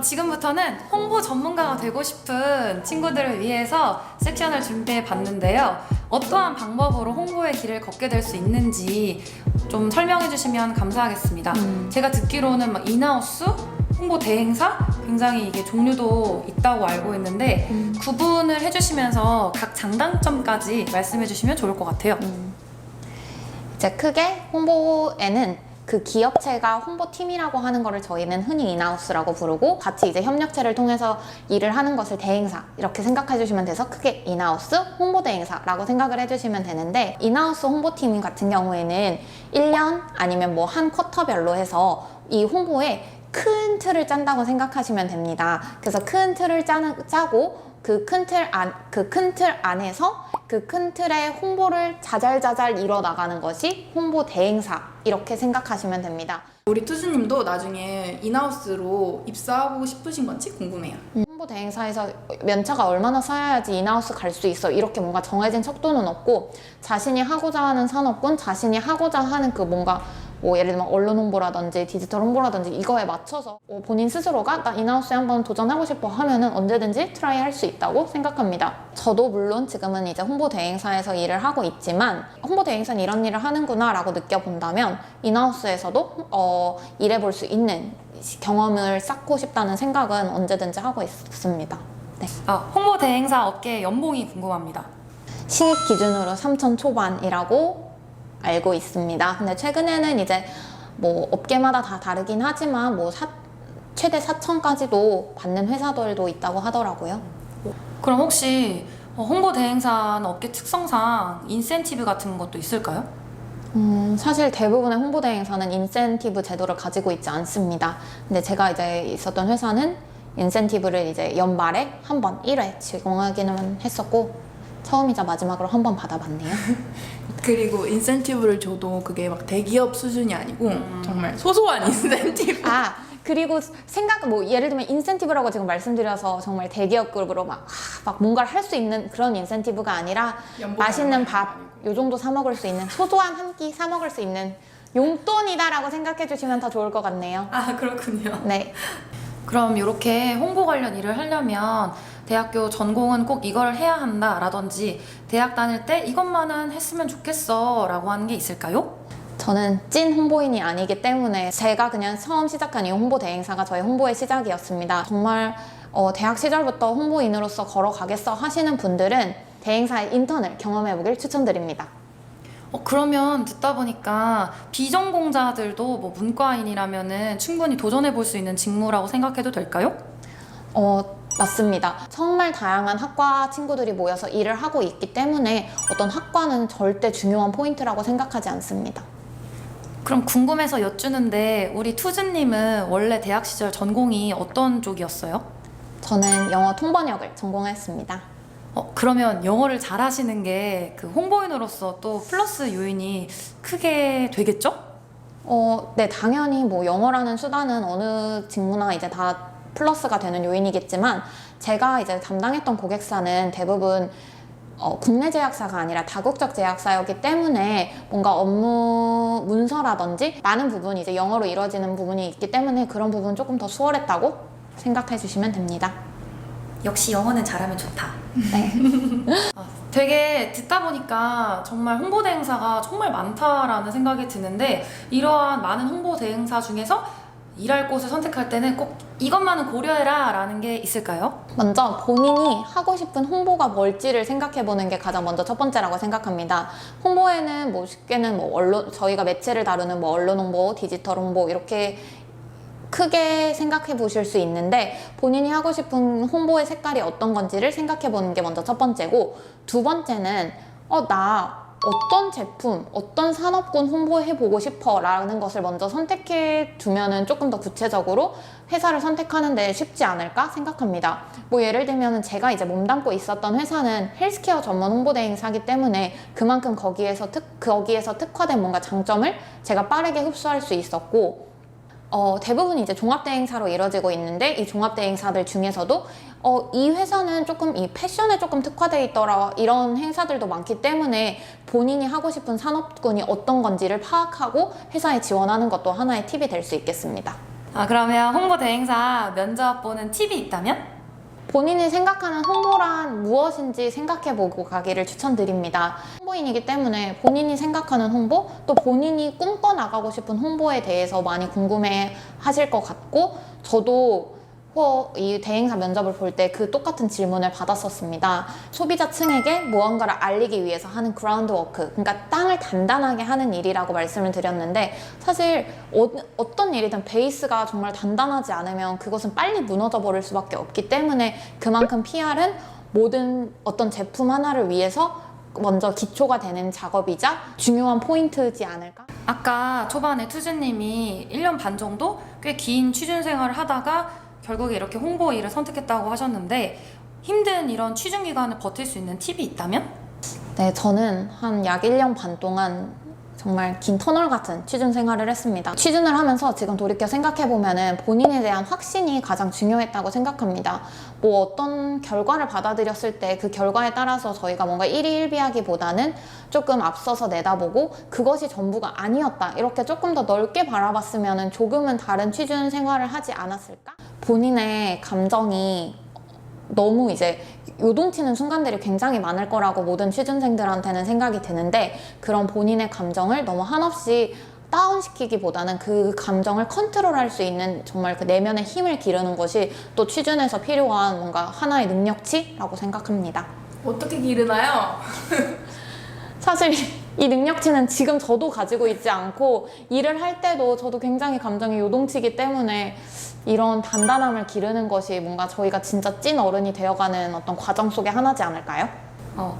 그럼 지금부터는 홍보 전문가가 되고 싶은 친구들을 위해서 섹션을 준비해 봤는데요. 어떠한 방법으로 홍보의 길을 걷게 될 수 있는지 좀 설명해 주시면 감사하겠습니다. 제가 듣기로는 막 인하우스, 홍보 대행사 굉장히 이게 종류도 있다고 알고 있는데 구분을 해주시면서 각 장단점까지 말씀해 주시면 좋을 것 같아요. 이제 크게 홍보에는 그 기업체가 홍보팀이라고 하는 거를 저희는 흔히 인하우스라고 부르고, 같이 이제 협력체를 통해서 일을 하는 것을 대행사 이렇게 생각해 주시면 돼서 크게 인하우스 홍보대행사라고 생각을 해주시면 되는데, 인하우스 홍보팀 같은 경우에는 1년 아니면 뭐 한 쿼터별로 해서 이 홍보에 큰 틀을 짠다고 생각하시면 됩니다. 그래서 큰 틀을 짜고 그 큰 틀 안에서 그 큰 틀의 홍보를 자잘자잘 이뤄나가는 것이 홍보 대행사, 이렇게 생각하시면 됩니다. 우리 투수님도 나중에 인하우스로 입사하고 싶으신 건지 궁금해요. 홍보 대행사에서 연차가 얼마나 쌓여야지 인하우스 갈 수 있어, 이렇게 뭔가 정해진 척도는 없고, 자신이 하고자 하는 산업군, 자신이 하고자 하는 그 뭔가 뭐 예를 들면 언론 홍보라든지 디지털 홍보라든지 이거에 맞춰서 본인 스스로가 나 인하우스에 한번 도전하고 싶어 하면은 언제든지 트라이 할 수 있다고 생각합니다. 저도 물론 지금은 이제 홍보 대행사에서 일을 하고 있지만, 홍보 대행사는 이런 일을 하는구나 라고 느껴본다면 인하우스에서도 일해볼 수 있는 경험을 쌓고 싶다는 생각은 언제든지 하고 있습니다. 네. 홍보 대행사 업계 연봉이 궁금합니다. 신입 기준으로 3천 초반이라고 알고 있습니다. 근데 최근에는 이제 뭐 업계마다 다 다르긴 하지만 뭐 최대 4천까지도 받는 회사들도 있다고 하더라고요. 그럼 혹시 홍보 대행사는 업계 특성상 인센티브 같은 것도 있을까요? 사실 대부분의 홍보 대행사는 인센티브 제도를 가지고 있지 않습니다. 근데 제가 이제 있었던 회사는 인센티브를 이제 연말에 한 번 1회 제공하기는 했었고, 처음이자 마지막으로 한 번 받아봤네요. 그리고 인센티브를 줘도 그게 막 대기업 수준이 아니고 정말 소소한 인센티브. 그리고 뭐 예를 들면 인센티브라고 지금 말씀드려서 정말 대기업급으로 막 뭔가를 할 수 있는 그런 인센티브가 아니라, 맛있는 밥 요 정도 사 먹을 수 있는, 소소한 한 끼 사 먹을 수 있는 용돈이다라고 생각해 주시면 더 좋을 것 같네요. 그렇군요. 네. 그럼 이렇게 홍보 관련 일을 하려면 대학교 전공은 꼭 이걸 해야 한다 라든지, 대학 다닐 때 이것만은 했으면 좋겠어 라고 하는 게 있을까요? 저는 찐 홍보인이 아니기 때문에 제가 그냥 처음 시작한 이 홍보 대행사가 저의 홍보의 시작이었습니다. 정말 대학 시절부터 홍보인으로서 걸어가겠어 하시는 분들은 대행사의 인턴을 경험해보길 추천드립니다. 그러면 듣다 보니까 비전공자들도 뭐 문과인이라면은 충분히 도전해 볼 수 있는 직무라고 생각해도 될까요? 맞습니다. 정말 다양한 학과 친구들이 모여서 일을 하고 있기 때문에 어떤 학과는 절대 중요한 포인트라고 생각하지 않습니다. 그럼 궁금해서 여쭈는데, 우리 투즈님은 원래 대학 시절 전공이 어떤 쪽이었어요? 저는 영어 통번역을 전공했습니다. 그러면 영어를 잘하시는 게 그 홍보인으로서 또 플러스 요인이 크게 되겠죠? 네, 당연히 뭐 영어라는 수단은 어느 직무나 이제 다 플러스가 되는 요인이겠지만, 제가 이제 담당했던 고객사는 대부분 국내 제약사가 아니라 다국적 제약사였기 때문에 뭔가 업무 문서라든지 많은 부분이 이제 영어로 이루어지는 부분이 있기 때문에 그런 부분 조금 더 수월했다고 생각해 주시면 됩니다. 역시 영어는 잘하면 좋다. 네. 되게 듣다 보니까 정말 홍보 대행사가 정말 많다라는 생각이 드는데, 이러한 많은 홍보 대행사 중에서 일할 곳을 선택할 때는 꼭 이것만은 고려해라 라는 게 있을까요? 먼저 본인이 하고 싶은 홍보가 뭘지를 생각해보는 게 가장 먼저 첫 번째라고 생각합니다. 홍보에는 뭐 쉽게는 뭐 저희가 매체를 다루는 뭐 언론 홍보, 디지털 홍보 이렇게 크게 생각해 보실 수 있는데, 본인이 하고 싶은 홍보의 색깔이 어떤 건지를 생각해 보는 게 먼저 첫 번째고, 두 번째는 나 어떤 제품, 어떤 산업군 홍보해 보고 싶어 라는 것을 먼저 선택해 두면은 조금 더 구체적으로 회사를 선택하는 데 쉽지 않을까 생각합니다. 뭐 예를 들면 제가 이제 몸담고 있었던 회사는 헬스케어 전문 홍보대행사이기 때문에 그만큼 거기에서 특화된 뭔가 장점을 제가 빠르게 흡수할 수 있었고, 대부분 이제 종합대행사로 이루어지고 있는데, 이 종합대행사들 중에서도 이 회사는 조금 이 패션에 조금 특화되어 있더라, 이런 행사들도 많기 때문에 본인이 하고 싶은 산업군이 어떤 건지를 파악하고 회사에 지원하는 것도 하나의 팁이 될 수 있겠습니다. 그러면 홍보 대행사 면접 보는 팁이 있다면? 본인이 생각하는 홍보란 무엇인지 생각해보고 가기를 추천드립니다. 홍보인이기 때문에 본인이 생각하는 홍보, 또 본인이 꿈꿔나가고 싶은 홍보에 대해서 많이 궁금해 하실 것 같고, 저도 이 대행사 면접을 볼 때 그 똑같은 질문을 받았었습니다. 소비자층에게 무언가를 알리기 위해서 하는 그라운드 워크, 그러니까 땅을 단단하게 하는 일이라고 말씀을 드렸는데, 사실 어떤 일이든 베이스가 정말 단단하지 않으면 그것은 빨리 무너져 버릴 수밖에 없기 때문에, 그만큼 PR은 모든 어떤 제품 하나를 위해서 먼저 기초가 되는 작업이자 중요한 포인트지 않을까? 아까 초반에 투즈님이 1년 반 정도 꽤 긴 취준 생활을 하다가 결국에 이렇게 홍보 일을 선택했다고 하셨는데, 힘든 이런 취준 기간을 버틸 수 있는 팁이 있다면? 네, 저는 한 약 1년 반 동안 정말 긴 터널 같은 취준 생활을 했습니다. 취준을 하면서 지금 돌이켜 생각해보면 본인에 대한 확신이 가장 중요했다고 생각합니다. 뭐 어떤 결과를 받아들였을 때 그 결과에 따라서 저희가 뭔가 일희일비하기보다는 조금 앞서서 내다보고 그것이 전부가 아니었다, 이렇게 조금 더 넓게 바라봤으면 조금은 다른 취준 생활을 하지 않았을까? 본인의 감정이 너무 이제 요동치는 순간들이 굉장히 많을 거라고 모든 취준생들한테는 생각이 드는데, 그런 본인의 감정을 너무 한없이 다운시키기보다는 그 감정을 컨트롤할 수 있는 정말 그 내면의 힘을 기르는 것이 또 취준에서 필요한 뭔가 하나의 능력치라고 생각합니다. 어떻게 기르나요? 사실 이 능력치는 지금 저도 가지고 있지 않고, 일을 할 때도 저도 굉장히 감정이 요동치기 때문에 이런 단단함을 기르는 것이 뭔가 저희가 진짜 찐 어른이 되어가는 어떤 과정 속의 하나지 않을까요?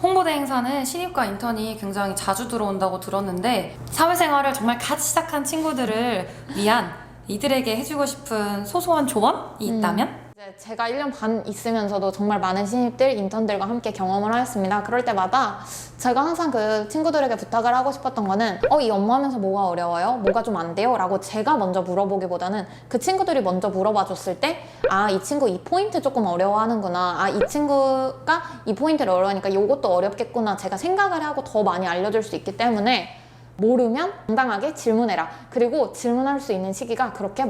홍보대 행사는 신입과 인턴이 굉장히 자주 들어온다고 들었는데, 사회생활을 정말 갓 시작한 친구들을 위한 이들에게 해주고 싶은 소소한 조언이 있다면? 이제 제가 1년 반 있으면서도 정말 많은 신입들, 인턴들과 함께 경험을 하였습니다. 그럴 때마다 제가 항상 그 친구들에게 부탁을 하고 싶었던 거는 이 업무하면서 뭐가 어려워요? 뭐가 좀 안 돼요? 라고 제가 먼저 물어보기보다는 그 친구들이 먼저 물어봐 줬을 때, 이 친구 이 포인트 조금 어려워하는구나, 이 친구가 이 포인트를 어려워하니까 이것도 어렵겠구나, 제가 생각을 하고 더 많이 알려줄 수 있기 때문에 모르면 당당하게 질문해라. 그리고 질문할 수 있는 시기가 그렇게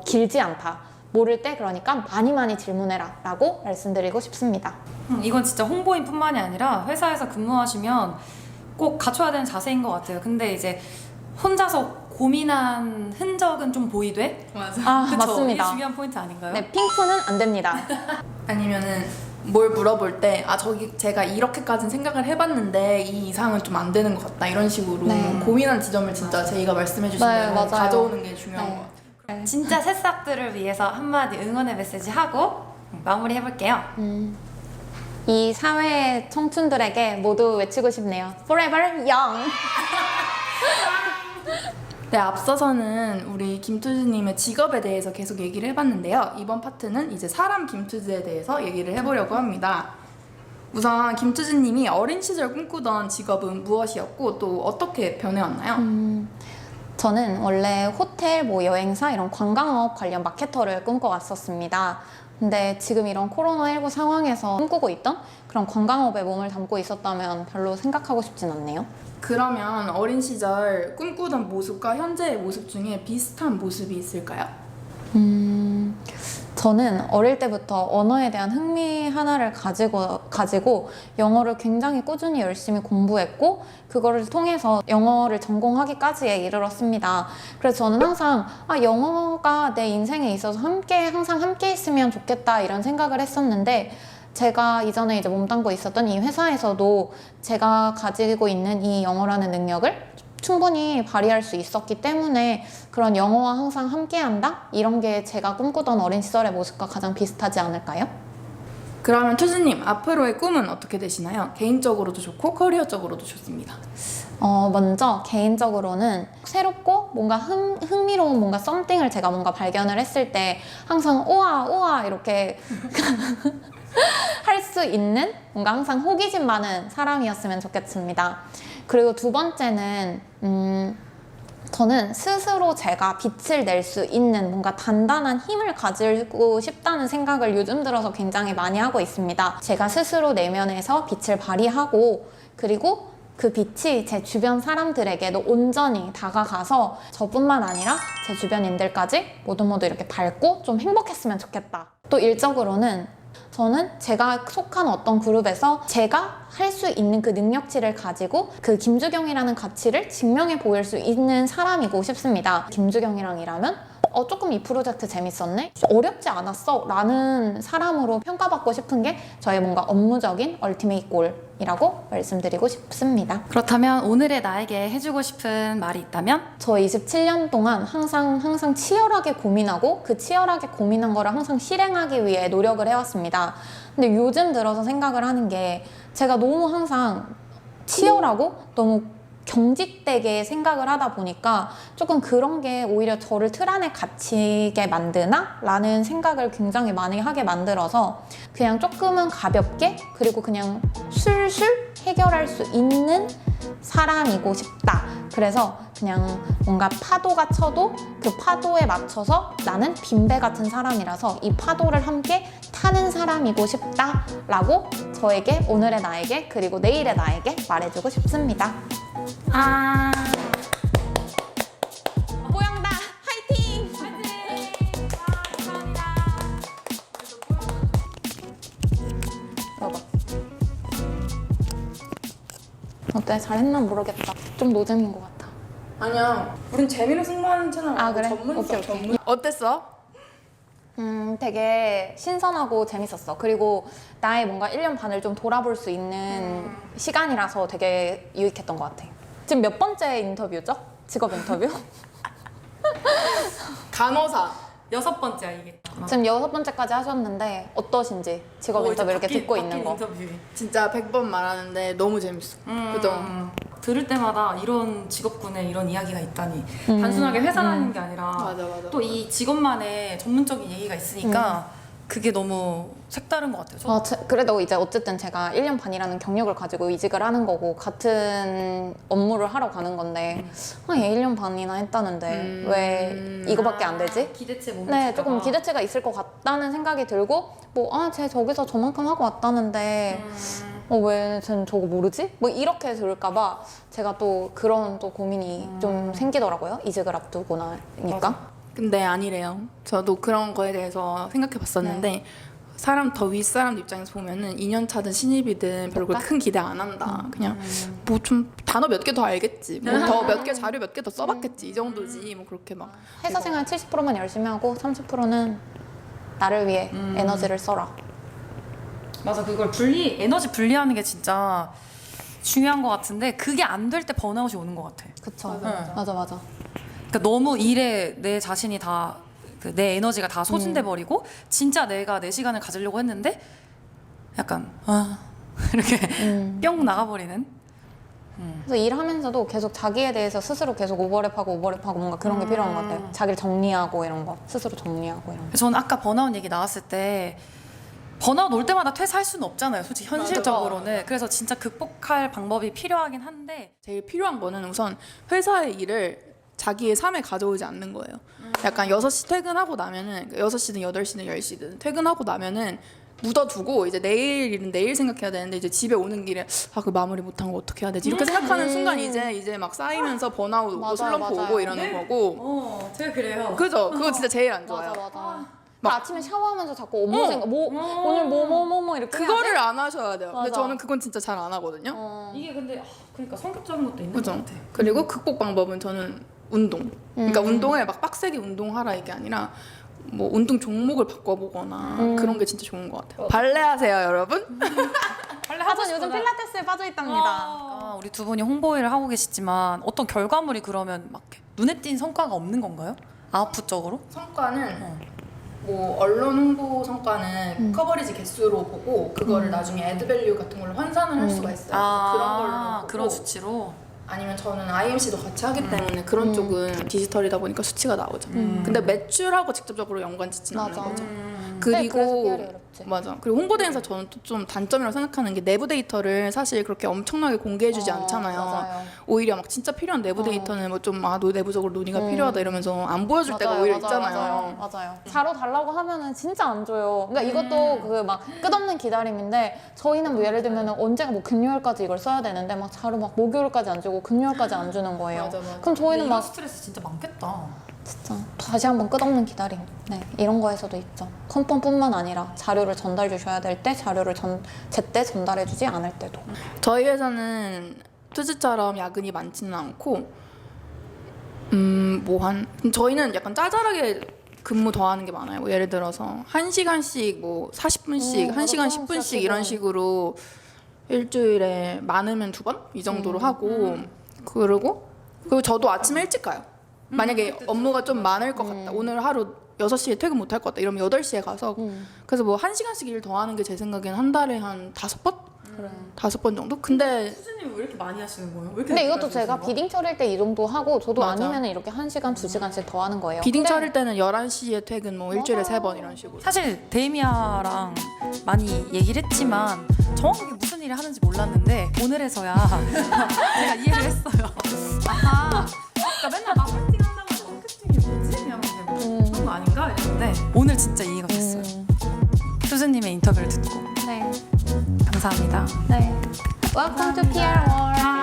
길지 않다. 모를 때 그러니까 많이 질문해라 라고 말씀드리고 싶습니다. 이건 진짜 홍보인 뿐만이 아니라 회사에서 근무하시면 꼭 갖춰야 되는 자세인 것 같아요. 근데 이제 혼자서 고민한 흔적은 좀 보이되? 맞아. 그쵸? 맞습니다. 이게 중요한 포인트 아닌가요? 네, 핑크는 안 됩니다. 아니면은 뭘 물어볼 때 저기 제가 이렇게까지는 생각을 해봤는데 이 이상은 좀 안 되는 것 같다, 이런 식으로 네. 고민한 지점을 진짜 제이가 말씀해 주신 네, 대로 맞아요. 가져오는 게 중요한 네. 것 같아요. 진짜 새싹들을 위해서 한마디 응원의 메시지 하고 마무리 해볼게요. 이 사회 청춘들에게 모두 외치고 싶네요. Forever young. 네, 앞서서는 우리 김투즈님의 직업에 대해서 계속 얘기를 해봤는데요. 이번 파트는 이제 사람 김투즈에 대해서 얘기를 해보려고 합니다. 우선 김투즈님이 어린 시절 꿈꾸던 직업은 무엇이었고 또 어떻게 변해왔나요? 저는 원래 호텔, 여행사 이런 관광업 관련 마케터를 꿈꿔왔었습니다. 근데 지금 이런 코로나19 상황에서 꿈꾸고 있던 그런 관광업에 몸을 담고 있었다면 별로 생각하고 싶진 않네요. 그러면 어린 시절 꿈꾸던 모습과 현재의 모습 중에 비슷한 모습이 있을까요? 저는 어릴 때부터 언어에 대한 흥미 하나를 가지고 영어를 굉장히 꾸준히 열심히 공부했고, 그거를 통해서 영어를 전공하기까지에 이르렀습니다. 그래서 저는 항상 영어가 내 인생에 있어서 항상 함께 있으면 좋겠다, 이런 생각을 했었는데, 제가 이전에 이제 몸담고 있었던 이 회사에서도 제가 가지고 있는 이 영어라는 능력을 충분히 발휘할 수 있었기 때문에 그런 영어와 항상 함께한다? 이런 게 제가 꿈꾸던 어린 시절의 모습과 가장 비슷하지 않을까요? 그러면 투즈님, 앞으로의 꿈은 어떻게 되시나요? 개인적으로도 좋고 커리어적으로도 좋습니다. 먼저 개인적으로는 새롭고 뭔가 흥미로운 뭔가 썸띵을 제가 뭔가 발견을 했을 때 항상 우와 이렇게 할 수 있는 뭔가 항상 호기심 많은 사람이었으면 좋겠습니다. 그리고 두 번째는 저는 스스로 제가 빛을 낼 수 있는 뭔가 단단한 힘을 가지고 싶다는 생각을 요즘 들어서 굉장히 많이 하고 있습니다. 제가 스스로 내면에서 빛을 발휘하고, 그리고 그 빛이 제 주변 사람들에게도 온전히 다가가서 저뿐만 아니라 제 주변인들까지 모두 이렇게 밝고 좀 행복했으면 좋겠다. 또 일적으로는 저는 제가 속한 어떤 그룹에서 제가 할 수 있는 그 능력치를 가지고 그 김주경이라는 가치를 증명해 보일 수 있는 사람이고 싶습니다. 김주경이랑 일하면 조금 이 프로젝트 재밌었네? 어렵지 않았어? 라는 사람으로 평가받고 싶은 게 저의 뭔가 업무적인 얼티메이트 골이라고 말씀드리고 싶습니다. 그렇다면 오늘의 나에게 해주고 싶은 말이 있다면? 저 27년 동안 항상 치열하게 고민하고 그 치열하게 고민한 거를 항상 실행하기 위해 노력을 해왔습니다. 근데 요즘 들어서 생각을 하는 게 제가 너무 항상 치열하고 너무 경직되게 생각을 하다 보니까 조금 그런 게 오히려 저를 틀 안에 갇히게 만드나? 라는 생각을 굉장히 많이 하게 만들어서 그냥 조금은 가볍게 그리고 그냥 술술 해결할 수 있는 사람이고 싶다. 그래서 그냥 뭔가 파도가 쳐도 그 파도에 맞춰서 나는 빈배 같은 사람이라서 이 파도를 함께 타는 사람이고 싶다 라고 저에게 오늘의 나에게 그리고 내일의 나에게 말해주고 싶습니다. 뽀영다 화이팅! 감사합니다. 봐봐. 어때? 잘했나 모르겠다. 좀 노잼인 것 같아. 아니야. 우린 재미로 승부하는 채널 아, 아니고 그래? 전문성 오케이. 전문. 어땠어? 되게 신선하고 재밌었어. 그리고 나의 뭔가 1년 반을 좀 돌아볼 수 있는 시간이라서 되게 유익했던 것 같아. 지금 몇 번째 인터뷰죠? 직업 인터뷰? 간호사. 6번째야 이게. 지금 6번째까지 하셨는데 어떠신지 직업 인터뷰 이렇게 듣고 있는 거. 인터뷰. 진짜 100번 말하는데 너무 재밌어. 그죠? 들을 때마다 이런 직업군에 이런 이야기가 있다니 단순하게 회사 다니는 게 아니라 맞아. 또 이 직업만의 전문적인 얘기가 있으니까 그게 너무 색다른 것 같아요. 그래도 이제 어쨌든 제가 1년 반이라는 경력을 가지고 이직을 하는 거고 같은 업무를 하러 가는 건데 얘 1년 반이나 했다는데 왜 이거밖에 안 되지? 기대치 못 네, 미칠까 조금 봐. 기대치가 있을 것 같다는 생각이 들고 쟤 저기서 저만큼 하고 왔다는데 왜 쟤는 저거 모르지? 뭐 이렇게 들을까봐 제가 또 그런 또 고민이 좀 생기더라고요. 이직을 앞두고 나니까. 근데 아니래요. 저도 그런 거에 대해서 생각해 봤었는데 더 윗사람 입장에서 보면은 2년 차든 신입이든 별로 그렇게 큰 기대 안 한다. 그냥 뭐 좀 단어 몇 개 더 알겠지. 뭐 더 몇 개 자료 몇 개 더 써봤겠지. 이 정도지. 뭐 그렇게 막. 회사 생활 70%만 열심히 하고 30%는 나를 위해 에너지를 써라. 맞아, 그걸 에너지 분리하는 게 진짜 중요한 것 같은데 그게 안 될 때 번아웃이 오는 것 같아. 그쵸. 맞아. 맞아. 그러니까 너무 일에 내 자신이 다 내 에너지가 다 소진돼 버리고 진짜 내가 내 시간을 가지려고 했는데 약간 이렇게 뿅 나가버리는. 그래서 일하면서도 계속 자기에 대해서 스스로 계속 오버랩하고 뭔가 그런 게 필요한 것 같아요. 자기를 정리하고 이런 거. 스스로 정리하고 이런 거. 저는 아까 번아웃 얘기 나왔을 때 번아웃 올 때마다 퇴사할 수는 없잖아요. 솔직히 현실적으로는. 그래서 진짜 극복할 방법이 필요하긴 한데 제일 필요한 거는 우선 회사의 일을 자기의 삶에 가져오지 않는 거예요. 약간 6시 퇴근하고 나면은 6시든 8시든 10시든 퇴근하고 나면은 묻어두고 이제 내일 일은 내일 생각해야 되는데 이제 집에 오는 길에 그 마무리 못한 거 어떻게 해야 되지 이렇게 생각하는 순간 이제 막 쌓이면서 번아웃 오고 맞아요, 슬럼프 맞아요. 오고 이러는 거고. 제가 그래요. 그죠? 그거 진짜 제일 안 좋아요. 맞아. 아침에 샤워하면서 자꾸 업무 생각, 오늘 뭐 이렇게 그거를 해야 돼? 안 하셔야 돼요. 근데 맞아. 저는 그건 진짜 잘 안 하거든요. 이게 근데 그러니까 성격적인 것도 있는 그죠? 것 같아. 그리고 극복 방법은 저는 운동. 그러니까 운동을 막 빡세게 운동하라 이게 아니라 뭐 운동 종목을 바꿔보거나 그런 게 진짜 좋은 것 같아요. 발레 하세요, 여러분? 전 요즘 필라테스에 빠져있답니다. 우리 두 분이 홍보 일을 하고 계시지만 어떤 결과물이 그러면 막 눈에 띈 성과가 없는 건가요? 아웃풋적으로? 성과는 뭐 언론 홍보 성과는 커버리지 개수로 보고 그거를 나중에 애드밸류 같은 걸로 환산을 할 수가 있어요. 그런 걸로 보고 그런 수치로. 아니면 저는 IMC도 같이 하기 때문에 그런 쪽은 디지털이다 보니까 수치가 나오죠. 근데 매출하고 직접적으로 연관 짓지는 않는 맞아. 거죠. 네, 그래서 그리고 PR이 어렵지. 맞아. 그리고 홍보대에서 저는 또 좀 단점이라고 생각하는 게 내부 데이터를 사실 그렇게 엄청나게 공개해주지 않잖아요. 맞아요. 오히려 막 진짜 필요한 내부 데이터는 뭐 좀 내부적으로 논의가 필요하다 이러면서 안 보여줄 때가 오히려 있잖아요. 맞아요. 자료 달라고 하면은 진짜 안 줘요. 그러니까 이것도 그 막 끝없는 기다림인데 저희는 뭐 예를 들면 언제가 뭐 금요일까지 이걸 써야 되는데 막 자료 막 목요일까지 안 주고 금요일까지 안 주는 거예요. 맞아. 그럼 저희는 막 스트레스 진짜 많겠다. 진짜 다시 한번 끝없는 기다림. 네, 이런 거에서도 있죠. 컨펌뿐만 아니라 자료를 전달 주셔야 될 때 자료를 제때 전달해주지 않을 때도. 저희 회사는 투지처럼 야근이 많지는 않고 저희는 약간 짜잘하게 근무 더하는 게 많아요. 뭐 예를 들어서 1시간씩 뭐 40분씩, 1시간 10분씩 이런 식으로 일주일에 많으면 2번 이 정도로 하고 그리고 저도 아침에 일찍 가요. 만약에 업무가 좀 많을 것 같다. 오늘 하루 6시에 퇴근 못 할 것 같다. 이러면 8시에 가서 그래서 뭐 1시간씩 일 더 하는 게 제 생각엔 한 달에 한 5번? 그래. 5번 정도? 근데 수진님 왜 이렇게 많이 하시는 거예요? 왜 이렇게 근데 이것도 늦게 제가 하시는 거예요? 비딩 처리일 때 이 정도 하고 저도 맞아. 아니면 이렇게 1시간, 2시간씩 더 하는 거예요. 비딩 근데 처리일 때는 11시에 퇴근 뭐 일주일에 3번 이런 식으로. 사실 데이미아랑 많이 얘기를 했지만 정확하게 무슨 일을 하는지 몰랐는데 오늘에서야 제가 이해를 했어요. 아하, 그러니까 맨날 마케팅 한다고 마케팅이 뭐지? 그냥 그런 거 아닌가? 이랬는데 오늘 진짜 이해가 됐어요. 수진님의 인터뷰를 듣고 네. 감사합니다. 네. Welcome to PR World.